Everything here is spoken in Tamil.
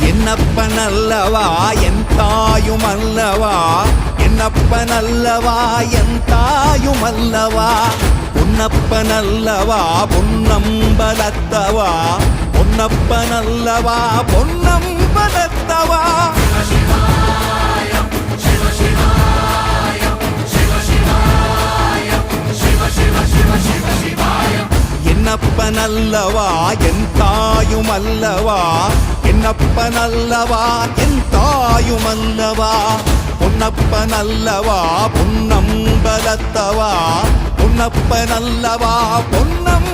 என்னப்பனல்லவா என் தாயுமல்லவா, என்னப்பனல்லவா என் தாயுமல்லவா, பொன்னப்பனல்லவா பொன்னம்பலத்தவா, பொன்னப்பனல்லவா பொன்னம்பலத்தவா. என்னப்பனல்லவா என் தாயுமல்லவா, என்னப்பனல்லவா என் தாயுமல்லவா, பொன்னப்பனல்லவா பொன்னம்பலத்தவா, பொன்னப்பனல்லவா பொன்னம்